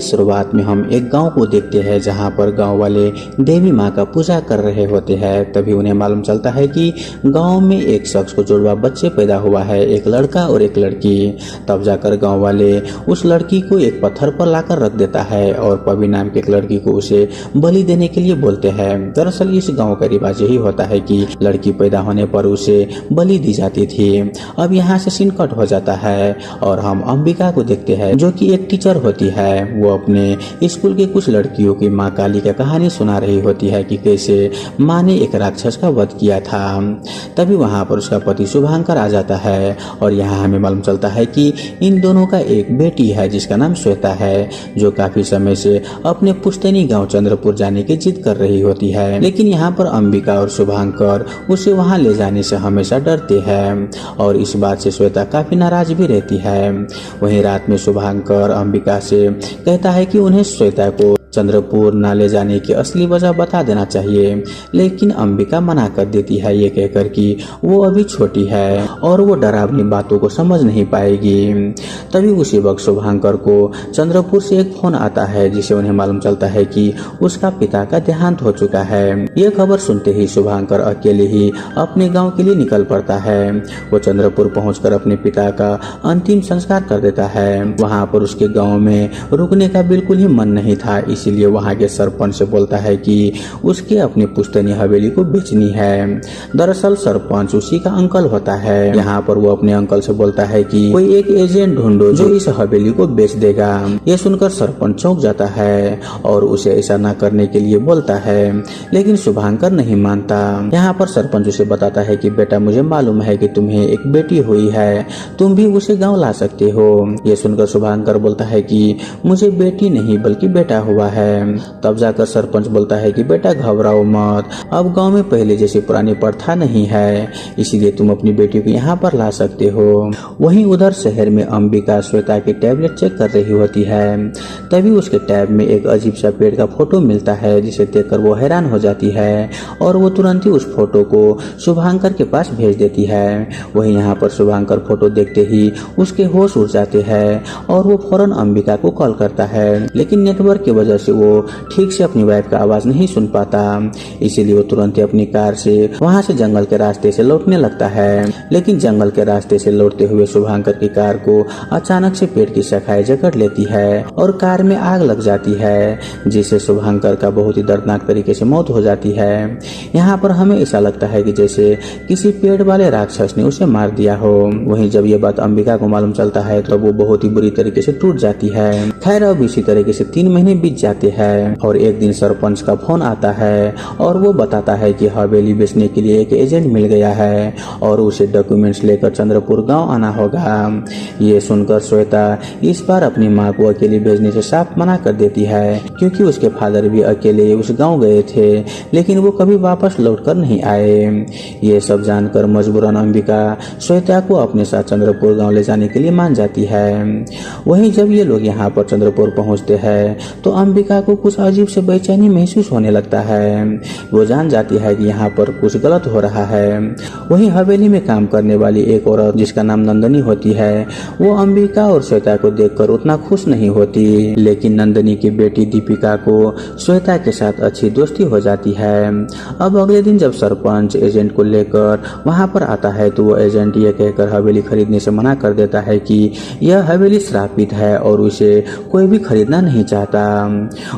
शुरुआत में हम एक गांव को देखते हैं जहां पर गांव वाले देवी माँ का पूजा कर रहे होते हैं। तभी उन्हें मालूम चलता है कि गांव में एक शख्स को जुड़वा बच्चे पैदा हुआ है, एक लड़का और एक लड़की। तब जाकर गांव वाले उस लड़की को एक पत्थर पर लाकर रख देता है और पवी नाम की एक लड़की को उसे बलि देने के लिए बोलते हैं। दरअसल इस गाँव का रिवाज यही होता है कि लड़की पैदा होने पर उसे बलि दी जाती थी। अब यहाँ से सीन कट हो जाता है और हम अंबिका को देखते हैं जो कि एक टीचर होती है। वो अपने स्कूल के कुछ लड़कियों की माँ काली की कहानी सुना रही होती है कि कैसे माँ ने एक राक्षस का वध किया था। तभी वहाँ पर उसका पति शुभांकर आ जाता है और यहाँ हमें मालूम चलता है कि इन दोनों का एक बेटी है जिसका नाम श्वेता है, जो काफी समय से अपने पुश्तैनी गांव चंद्रपुर जाने की जिद कर रही होती है। लेकिन यहाँ पर अंबिका और शुभांकर उसे वहाँ ले जाने से हमेशा डरते हैं और इस बात से श्वेता काफी नाराज भी रहती है। वहीं रात में शुभांकर अंबिका से कहता है कि उन्हें श्वेता को चंद्रपुर न ले जाने की असली वजह बता देना चाहिए, लेकिन अंबिका मना कर देती है ये कहकर कि वो अभी छोटी है और वो डरावनी बातों को समझ नहीं पाएगी। तभी उसी वक्त शुभांकर को चंद्रपुर से एक फोन आता है जिसे उन्हें मालूम चलता है कि उसका पिता का देहांत हो चुका है। ये खबर सुनते ही शुभांकर अकेले ही अपने गाँव के लिए निकल पड़ता है। वो चंद्रपुर पहुँच अपने पिता का अंतिम संस्कार कर देता है। वहाँ पर उसके गाँव में रुकने का बिल्कुल ही मन नहीं था, इसीलिए वहाँ के सरपंच से बोलता है कि उसके अपनी पुश्तैनी हवेली को बेचनी है। दरअसल सरपंच उसी का अंकल होता है। यहाँ पर वो अपने अंकल से बोलता है कि कोई एक एजेंट ढूंढो जो इस हवेली को बेच देगा। ये सुनकर सरपंच चौंक जाता है और उसे ऐसा न करने के लिए बोलता है, लेकिन शुभांकर नहीं मानता। यहाँ पर सरपंच उसे बताता है कि बेटा मुझे मालूम है कि तुम्हें एक बेटी हुई है, तुम भी उसे गाँव ला सकते हो। ये सुनकर शुभांकर बोलता है कि मुझे बेटी नहीं बल्कि बेटा हुआ है। तब जाकर सरपंच बोलता है कि बेटा घबराओ मत, अब गांव में पहले जैसी पुरानी प्रथा नहीं है, इसीलिए तुम अपनी बेटी को यहाँ पर ला सकते हो। वहीं उधर शहर में अंबिका श्वेता की टैबलेट चेक कर रही होती है। तभी उसके टैब में एक अजीब सा पेड़ का फोटो मिलता है जिसे देखकर वो हैरान हो जाती है और वो तुरंत ही उस फोटो को शुभांकर के पास भेज देती है। वहीं यहाँ पर शुभांकर फोटो देखते ही उसके होश उड़ जाते हैं और वो फौरन अंबिका को कॉल करता है, लेकिन नेटवर्क की वजह से वो ठीक से अपनी वाइफ का आवाज नहीं सुन पाता। इसीलिए वो तुरंत ही अपनी कार से वहां से जंगल के रास्ते से लौटने लगता है। लेकिन जंगल के रास्ते से लौटते हुए शुभांकर की कार को अचानक से पेड़ की शाखाएं जकड़ लेती है और कार में आग लग जाती है, जिससे शुभांकर का बहुत ही दर्दनाक तरीके से मौत हो जाती है। यहाँ पर हमें ऐसा लगता है कि जैसे किसी पेड़ वाले राक्षस ने उसे मार दिया हो। वहीं जब ये बात अंबिका को मालूम चलता है तो वो बहुत ही बुरी तरीके से टूट जाती है। खैर अब इसी तरीके से 3 महीने बीत जाते हैं और एक दिन सरपंच का फोन आता है और वो बताता है कि हवेली बेचने के लिए एक एजेंट मिल गया है और उसे डॉक्यूमेंट्स लेकर चंद्रपुर गांव आना होगा। ये सुनकर श्वेता इस बार अपनी माँ को अकेले भेजने से साफ मना कर देती है, क्योंकि उसके फादर भी अकेले उस गांव गए थे लेकिन वो कभी वापस लौटकर नहीं आए। ये सब जानकर मजबूरन अंबिका श्वेता को अपने साथ चंद्रपुर गाँव ले जाने के लिए मान जाती है। वहीं जब ये लोग यहाँ पर चंद्रपुर पहुँचते हैं तो अंबिका को कुछ अजीब से बेचैनी महसूस होने लगता है। वो जान जाती है कि यहाँ पर कुछ गलत हो रहा है। वहीं हवेली में काम करने वाली एक औरत जिसका नाम नंदनी होती है, वो अंबिका और श्वेता को देखकर उतना खुश नहीं होती, लेकिन नंदनी की बेटी दीपिका को श्वेता के साथ अच्छी दोस्ती हो जाती है। अब अगले दिन जब सरपंच एजेंट को लेकर वहाँ पर आता है तो वो एजेंट ये कहकर हवेली खरीदने से मना कर देता है कि यह हवेली श्रापित है और उसे कोई भी खरीदना नहीं चाहता।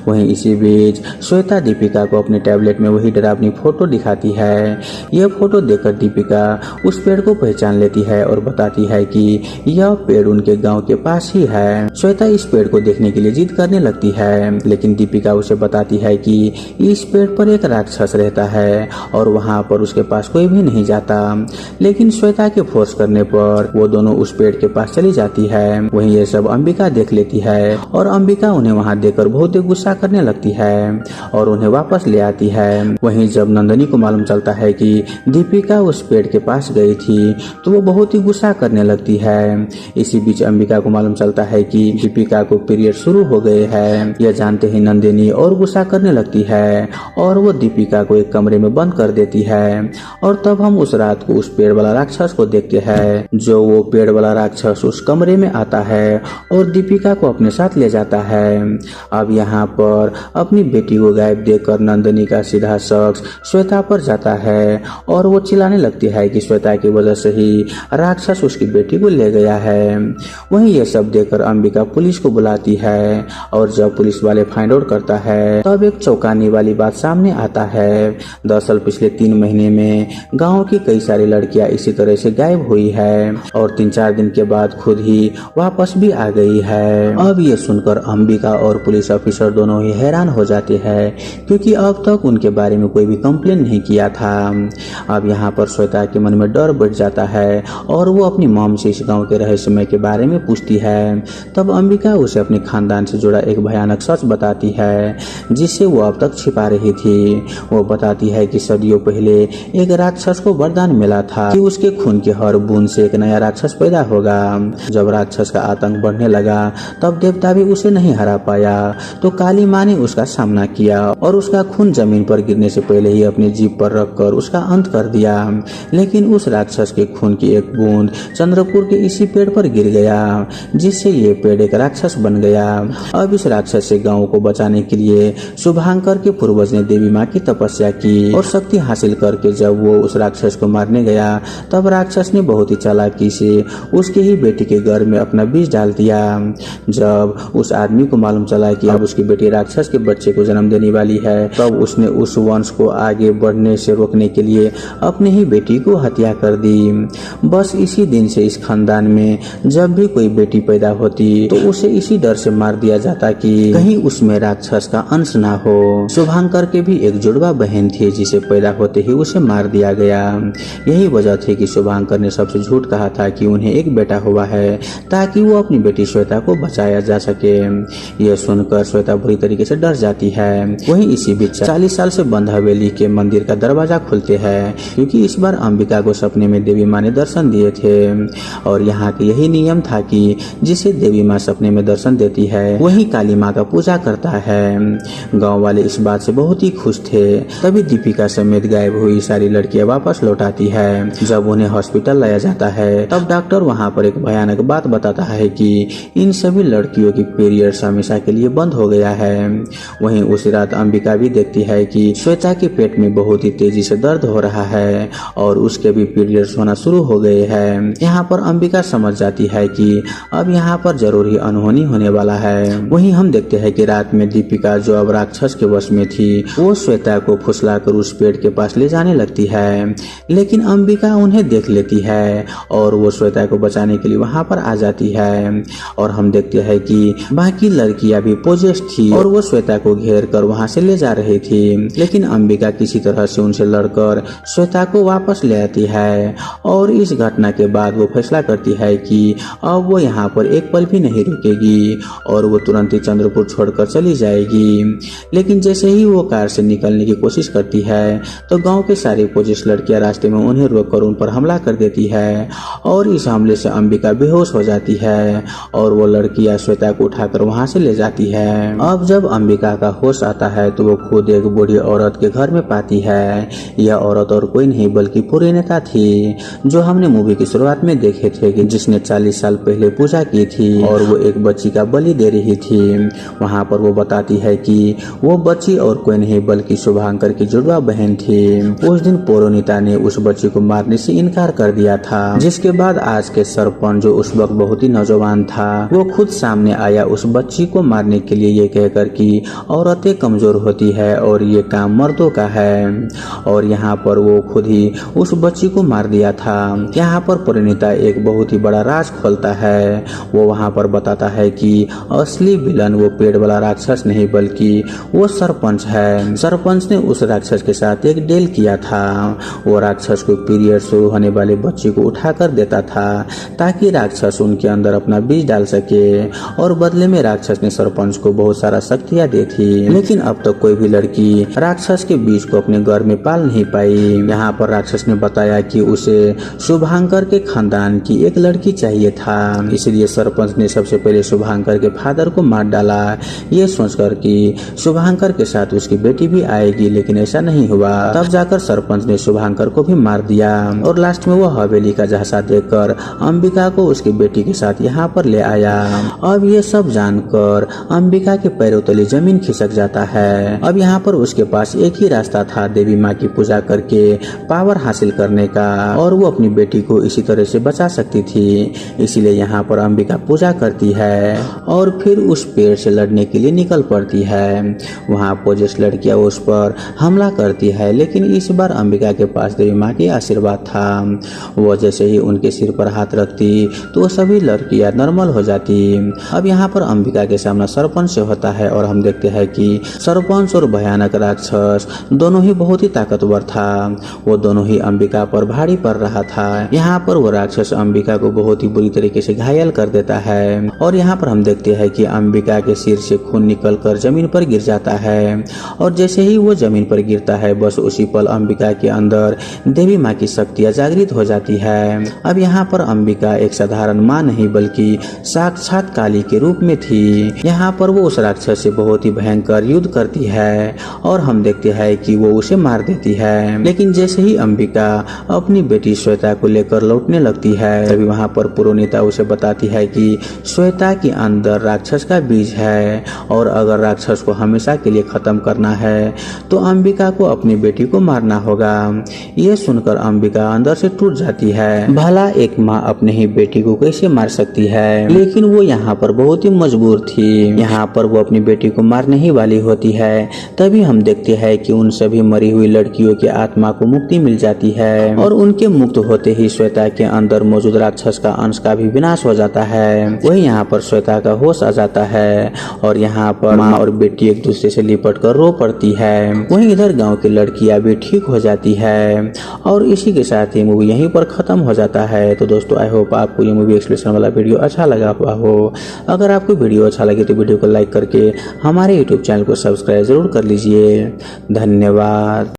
वहीं इसी बीच श्वेता दीपिका को अपने टैबलेट में वही डरावनी फोटो दिखाती है। यह फोटो देखकर दीपिका उस पेड़ को पहचान लेती है और बताती है कि यह पेड़ उनके गांव के पास ही है। श्वेता इस पेड़ को देखने के लिए जिद करने लगती है, लेकिन दीपिका उसे बताती है कि इस पेड़ पर एक राक्षस रहता है और वहाँ पर उसके पास कोई भी नहीं जाता। लेकिन श्वेता के फोर्स करने पर वो दोनों उस पेड़ के पास चली जाती है। वहीं ये सब अंबिका देख लेती है और अंबिका उन्हें वहाँ देखकर बहुत गुस्सा करने लगती है और उन्हें वापस ले आती है। वहीं जब नंदनी को मालूम चलता है कि दीपिका उस पेड़ के पास गई थी तो वो बहुत ही गुस्सा करने लगती है। इसी बीच अंबिका को मालूम चलता है कि दीपिका को पीरियड शुरू हो गए हैं। यह जानते ही नंदिनी और गुस्सा करने लगती है और वो दीपिका को एक कमरे में बंद कर देती है। और तब हम उस रात को उस पेड़ वाला राक्षस को देखते हैं। जो वो पेड़ वाला राक्षस उस कमरे में आता है और दीपिका को अपने साथ ले जाता है। अब यहाँ पर अपनी बेटी को गायब देखकर नंदिनी का सीधा शख्स श्वेता पर जाता है और वो चिल्लाने लगती है कि श्वेता की वजह से ही राक्षस उसकी बेटी को ले गया है। वहीं ये सब देखकर अंबिका पुलिस को बुलाती है और जब पुलिस वाले फाइंड आउट करता है तब एक चौंकाने वाली बात सामने आता है। दरअसल पिछले 3 महीने में गांव की कई सारी लड़कियां इसी तरह से गायब हुई है और 3-4 दिन के बाद खुद ही वापस भी आ गई है। अब ये सुनकर अंबिका और पुलिस ऑफिसर दोनों ही हैरान हो जाते हैं क्योंकि अब तक उनके बारे में कोई भी कंप्लेन नहीं किया था। अब यहाँ पर श्वेता के मन में डर बढ़ जाता है और वो अपनी मॉम से इस गांव के रहस्यमय के बारे में पूछती है। तब अंबिका उसे अपने खानदान से जुड़ा एक भयानक सच बताती है जिसे वो अब तक छिपा रही थी। वो बताती है कि सदियों पहले एक राक्षस को वरदान मिला था कि उसके खून के हर बूंद से एक नया राक्षस पैदा होगा। जब राक्षस का आतंक बढ़ने लगा तब देवता भी उसे नहीं हरा पाया तो काली माँ ने उसका सामना किया और उसका खून जमीन पर गिरने से पहले ही अपनी जीभ पर रखकर उसका अंत कर दिया। लेकिन उस राक्षस के खून की एक बूंद चंद्रपुर के इसी पेड़ पर गिर गया जिससे ये पेड़ एक राक्षस बन गया। अब इस राक्षस से गांव को बचाने के लिए शुभांकर के पूर्वज ने देवी माँ की तपस्या की और शक्ति हासिल करके जब वो उस राक्षस को मारने गया तब राक्षस ने बहुत ही चालाकी से उसके ही बेटी के गर्भ में अपना बीज डाल दिया। जब उस आदमी को मालूम चला कि अब उसकी बेटी राक्षस के बच्चे को जन्म देने वाली है तब उसने उस वंश को आगे बढ़ने से रोकने के लिए अपने ही बेटी को हत्या कर दी। बस इसी दिन से इस खानदान में जब भी कोई बेटी पैदा होती तो उसे इसी डर से मार दिया जाता कि कहीं उसमें राक्षस का अंश ना हो। शुभांकर के भी एक जुड़वा बहन थी जिसे पैदा होते ही उसे मार दिया गया। यही वजह थी कि शुभांकर ने सबसे झूठ कहा था कि उन्हें एक बेटा हुआ है ताकि वो अपनी बेटी श्वेता को बचाया जा सके। यह सुनकर श्वेता बुरी तरीके से डर जाती है। वहीं इसी बीच 40 साल से बंद हवेली के मंदिर का दरवाजा खुलते हैं क्योंकि इस बार अंबिका को सपने में देवी माँ ने दर्शन दिए थे और यहाँ के यही नियम था कि जिसे देवी माँ सपने में दर्शन देती है वही काली माँ का पूजा करता है। गांव वाले इस बात से बहुत ही खुश थे। तभी दीपिका समेत गायब हुई सारी लड़कियां वापस लौट आती है। जब उन्हें हॉस्पिटल लाया जाता है तब डॉक्टर वहां पर एक भयानक बात बताता है कि इन सभी लड़कियों की पीरियड्स हमेशा के लिए बंद हो गया है। वहीं उसी रात अंबिका भी देखती है कि श्वेता के पेट में बहुत ही तेजी से दर्द हो रहा है और उसके भी पीरियड्स होना शुरू हो गए हैं। यहाँ पर अंबिका समझ जाती है कि अब यहाँ पर जरूर ही अनहोनी होने वाला है। वहीं हम देखते हैं कि रात में दीपिका जो अब राक्षस के वश में थी वो श्वेता को फुसलाकर उस पेड़ के पास ले जाने लगती है, लेकिन अंबिका उन्हें देख लेती है और वो श्वेता को बचाने के लिए वहां पर आ जाती है। और हम देखते हैं कि बाकी लड़कियां भी पोजेस्ड थी और वो श्वेता को घेर कर वहां से ले जा रही थी, लेकिन अंबिका किसी तरह से उनसे लड़कर श्वेता को वापस ले आती है। और इस घटना के बाद वो फैसला करती है कि अब वो यहाँ पर एक पल भी नहीं रुकेगी और वो तुरंत ही चंद्रपुर छोड़कर चली जाएगी। लेकिन जैसे ही वो कार से निकलने की कोशिश करती है तो गांव के सारी पोजिश लड़कियां रास्ते में उन्हें रोककर उन पर हमला कर देती है और इस हमले से अंबिका बेहोश हो जाती है और वो लड़कियां श्वेता को उठाकर वहां से ले जाती है। अब जब अंबिका का होश आता है तो वो खुद एक बूढ़ी औरत के घर में पाती है। यह औरत और कोई नहीं बल्कि पुरीनेता थी जो हमने मूवी की शुरुआत में देखे थे कि जिसने 40 साल पहले पूजा की थी और वो एक बच्ची का बलि दे रही थी। वहाँ पर वो बताती है कि वो बच्ची और कोई नहीं बल्कि शुभांकर की जुड़वा बहन थी। उस दिन पोरोनीता ने उस बच्ची को मारने से इनकार कर दिया था, जिसके बाद आज के सरपंच जो उस वक्त बहुत ही नौजवान था वो खुद सामने आया उस बच्ची को मारने के लिए, ये कहकर कि औरतें कमजोर होती है और ये काम मर्दों का है। और यहाँ पर वो खुद ही उस बच्ची को मार दिया था। यहाँ पर पोरोनीता एक बहुत ही बड़ा राज खोलता है। वो वहाँ पर बताता है कि असली विलन वो पेड़ वाला राक्षस नहीं बल्कि वो सरपंच है। सरपंच ने उस राक्षस के साथ एक डील किया था। वो राक्षस को पीरियड शुरू होने वाले बच्चे को उठाकर देता था ताकि राक्षस उनके अंदर अपना बीज डाल सके और बदले में राक्षस ने सरपंच को बहुत सारा शक्तियाँ दी थी। लेकिन अब तक कोई भी लड़की राक्षस के बीज को अपने घर में पाल नहीं पाई। यहाँ पर राक्षस ने बताया कि उसे शुभांकर के खानदान की एक लड़की चाहिए था, इसलिए सरपंच ने सबसे पहले शुभांकर के फादर को मार डाला, ये सोचकर कि शुभांकर के साथ उसकी बेटी भी आएगी, लेकिन ऐसा नहीं हुआ। तब जाकर सरपंच ने शुभांकर को भी मार दिया और लास्ट में वो हवेली का झांसा देकर अंबिका को उसकी बेटी के साथ यहाँ पर ले आया। अब ये सब जानकर अंबिका के पैरों तले जमीन खिसक जाता है। अब यहाँ पर उसके पास एक ही रास्ता था, देवी माँ की पूजा करके पावर हासिल करने का, और वो अपनी बेटी को इसी तरह से बचा सकती थी। इसीलिए यहाँ पर अंबिका पूजा करती है और फिर उस पेड़ से लड़ने के लिए निकल पड़ती है। वहाँ पोजेस लड़कियां उस पर हमला करती है, लेकिन इस बार अंबिका के पास देवी माँ की आशीर्वाद था। वो जैसे ही उनके सिर पर हाथ रखती तो सभी लड़कियां नॉर्मल हो जाती। अब यहाँ पर अंबिका के सामना सरपंच से होता है और हम देखते हैं कि सरपंच और भयानक राक्षस दोनों ही बहुत ही ताकतवर था। वो दोनों ही अंबिका पर भारी पड़ रहा था। यहाँ पर वो राक्षस अंबिका को बहुत ही बुरी तरीके से घायल कर देता है और यहाँ पर हम देखते हैं कि अंबिका के सिर से खून निकलकर जमीन पर गिर जाता है और जैसे ही वो जमीन पर गिरता है बस उसी पल अंबिका के अंदर देवी माँ की शक्तियाँ जागृत हो जाती है। अब यहाँ पर अंबिका एक साधारण माँ नहीं बल्कि साक्षात काली के रूप में थी। यहाँ पर वो उस राक्षस से बहुत ही भयंकर युद्ध करती है और हम देखते हैं कि वो उसे मार देती है। लेकिन जैसे ही अंबिका अपनी बेटी श्वेता को लेकर लौटने लगती है तभी वहाँ पर पुरोनिता उसे बताती है कि श्वेता के अंदर राक्षस का बीज है और अगर राक्षस को हमेशा के लिए खत्म करना है तो अंबिका को अपनी बेटी को मारना होगा। ये सुनकर अंबिका अंदर से टूट जाती है। भला एक माँ अपने ही बेटी को कैसे मार सकती है, लेकिन वो यहाँ पर बहुत ही मजबूर थी। यहाँ पर वो अपनी बेटी को मारने ही वाली होती है। तभी हम देखते हैं कि उन सभी मरी हुई लड़कियों की आत्मा को मुक्ति मिल जाती है और उनके मुक्त होते ही श्वेता के अंदर मौजूद राक्षस का अंश का भी विनाश हो जाता है। वही यहाँ पर श्वेता का होश आ जाता है और यहाँ पर माँ और बेटी एक दूसरे से लिपट कर रो पड़ती है। वहीं इधर गांव की लड़कियां भी ठीक हो जाती है और इसी के साथ ये मूवी यहीं पर खत्म हो जाता है। तो दोस्तों आई होप आपको ये मूवी एक्सप्लेनेशन वाला वीडियो अच्छा लगा हुआ हो। अगर आपको वीडियो अच्छा लगे तो वीडियो को लाइक करके हमारे यूट्यूब चैनल को सब्सक्राइब जरूर कर लीजिए। धन्यवाद।